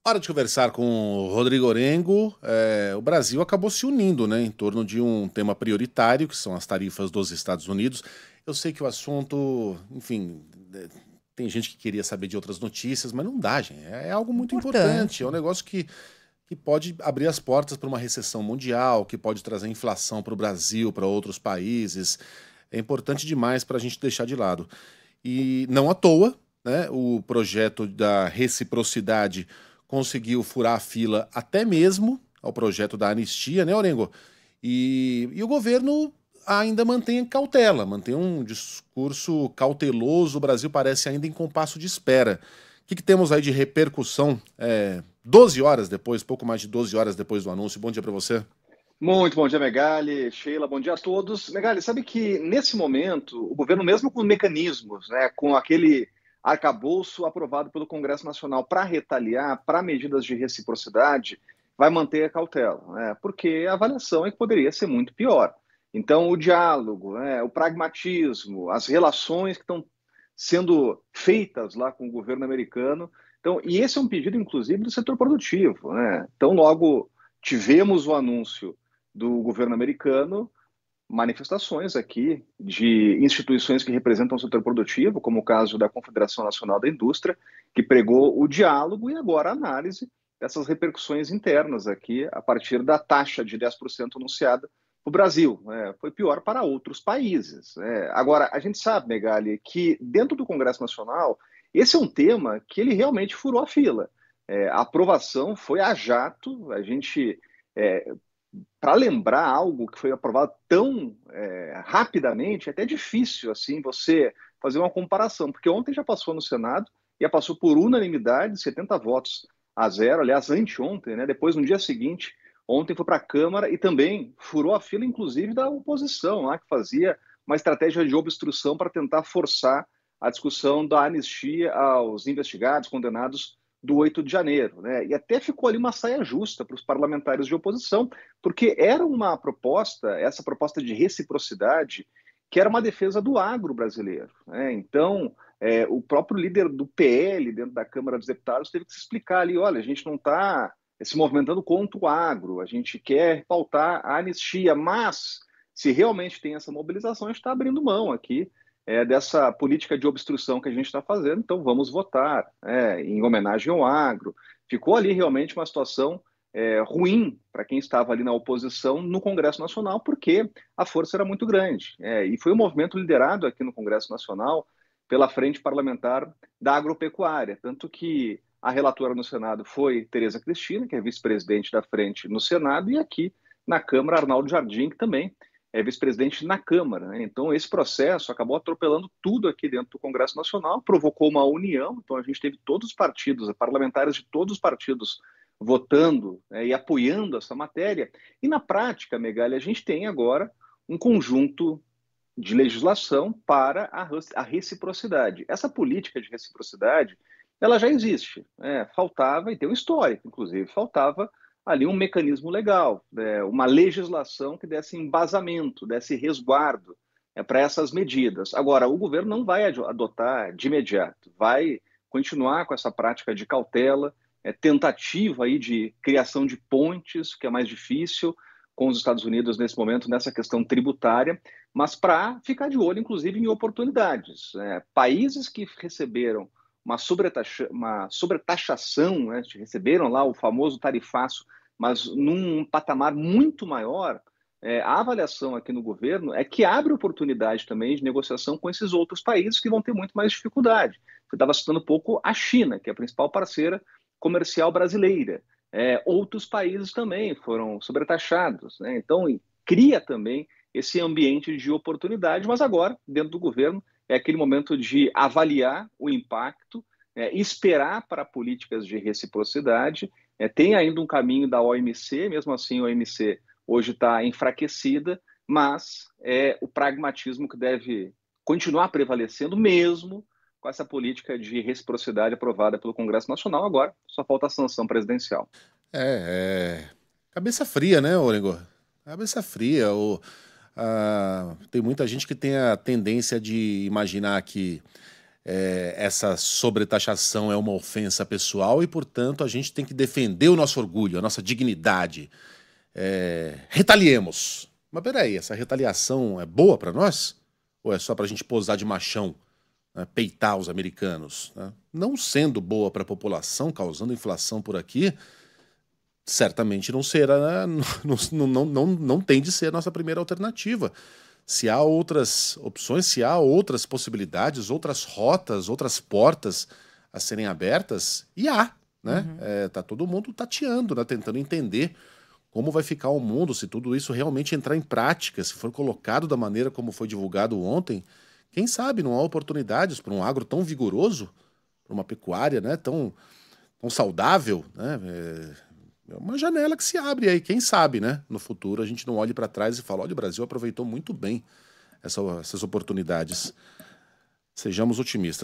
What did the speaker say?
Hora de conversar com o Rodrigo Orengo. O Brasil acabou se unindo, né, em torno de um tema prioritário, que são as tarifas dos Estados Unidos. Eu sei que o assunto, enfim, tem gente que queria saber de outras notícias, mas não dá, gente. É algo muito importante. É Importante. um negócio que pode abrir as portas para uma recessão mundial, que pode trazer inflação para o Brasil, para outros países. É importante demais para a gente deixar de lado. E não à toa, né, o projeto da reciprocidade conseguiu furar a fila até mesmo ao projeto da anistia, né, Orengo? E o governo ainda mantém cautela, mantém um discurso cauteloso. O Brasil parece ainda em compasso de espera. O que temos aí de repercussão 12 horas depois, pouco mais de 12 horas depois do anúncio? Bom dia para você. Muito bom dia, Megali, Sheila, bom dia a todos. Megali, sabe que nesse momento, o governo, mesmo com mecanismos, né, com aquele arcabouço aprovado pelo Congresso Nacional para retaliar, para medidas de reciprocidade, vai manter a cautela, né, porque a avaliação é que poderia ser muito pior. Então, o diálogo, né, o pragmatismo, as relações que estão sendo feitas lá com o governo americano. Então, e esse é um pedido, inclusive, do setor produtivo, né? Então, logo tivemos o anúncio do governo americano, manifestações aqui de instituições que representam o setor produtivo, como o caso da Confederação Nacional da Indústria, que pregou o diálogo e agora a análise dessas repercussões internas aqui a partir da taxa de 10% anunciada para o Brasil. Foi pior para outros países. Agora, a gente sabe, Megali, que dentro do Congresso Nacional, esse é um tema que ele realmente furou a fila. A aprovação foi a jato, a gente para lembrar algo que foi aprovado tão rapidamente, é até difícil assim você fazer uma comparação, porque ontem já passou no Senado, e já passou por unanimidade, 70 votos a zero, aliás, anteontem, né? Depois, no dia seguinte, ontem foi para a Câmara e também furou a fila, inclusive, da oposição, lá, que fazia uma estratégia de obstrução para tentar forçar a discussão da anistia aos investigados, condenados do 8 de janeiro. Né? E até ficou ali uma saia justa para os parlamentares de oposição, porque era uma proposta, essa proposta de reciprocidade, que era uma defesa do agro brasileiro. Né? Então, o próprio líder do PL dentro da Câmara dos Deputados teve que se explicar ali, olha, a gente não está se movimentando contra o agro, a gente quer pautar a anistia, mas se realmente tem essa mobilização, a gente está abrindo mão aqui dessa política de obstrução que a gente está fazendo, então vamos votar em homenagem ao agro. Ficou ali realmente uma situação ruim para quem estava ali na oposição no Congresso Nacional, porque a força era muito grande. E foi um movimento liderado aqui no Congresso Nacional pela Frente Parlamentar da Agropecuária, tanto que a relatora no Senado foi Tereza Cristina, que é vice-presidente da Frente no Senado, e aqui na Câmara, Arnaldo Jardim, que também é vice-presidente na Câmara. Né? Então, esse processo acabou atropelando tudo aqui dentro do Congresso Nacional, provocou uma união. Então, a gente teve todos os partidos, parlamentares de todos os partidos votando e apoiando essa matéria. E, na prática, Megali, a gente tem agora um conjunto de legislação para a reciprocidade. Essa política de reciprocidade, ela já existe. Faltava, e tem um histórico, inclusive, faltava ali um mecanismo legal, uma legislação que desse embasamento, desse resguardo para essas medidas. Agora, o governo não vai adotar de imediato, vai continuar com essa prática de cautela, tentativa aí de criação de pontes, que é mais difícil com os Estados Unidos nesse momento, nessa questão tributária, mas para ficar de olho, inclusive, em oportunidades. Países que receberam uma sobretaxação, né, receberam lá o famoso tarifaço, mas num patamar muito maior, a avaliação aqui no governo é que abre oportunidade também de negociação com esses outros países que vão ter muito mais dificuldade. Você estava citando um pouco a China, que é a principal parceira comercial brasileira. Outros países também foram sobretaxados. Né? Então, cria também esse ambiente de oportunidade, mas agora, dentro do governo, é aquele momento de avaliar o impacto, esperar para políticas de reciprocidade. Tem ainda um caminho da OMC, mesmo assim a OMC hoje está enfraquecida, mas é o pragmatismo que deve continuar prevalecendo, mesmo com essa política de reciprocidade aprovada pelo Congresso Nacional. Agora só falta a sanção presidencial. Cabeça fria, né, Orengo? Cabeça fria. Tem muita gente que tem a tendência de imaginar que essa sobretaxação é uma ofensa pessoal e, portanto, a gente tem que defender o nosso orgulho, a nossa dignidade. Retaliemos. Mas peraí, essa retaliação é boa para nós? Ou é só para a gente posar de machão, né, peitar os americanos? Né? Não sendo boa para a população, causando inflação por aqui, certamente não será, né? Não tem de ser a nossa primeira alternativa. Se há outras opções, se há outras possibilidades, outras rotas, outras portas a serem abertas, e há, né? Tá todo mundo tateando, né? Tentando entender como vai ficar o mundo, se tudo isso realmente entrar em prática, se for colocado da maneira como foi divulgado ontem. Quem sabe não há oportunidades para um agro tão vigoroso, para uma pecuária, né, tão saudável, né? É uma janela que se abre aí, quem sabe, né? No futuro a gente não olhe para trás e fala, olha, o Brasil aproveitou muito bem essas oportunidades. Sejamos otimistas.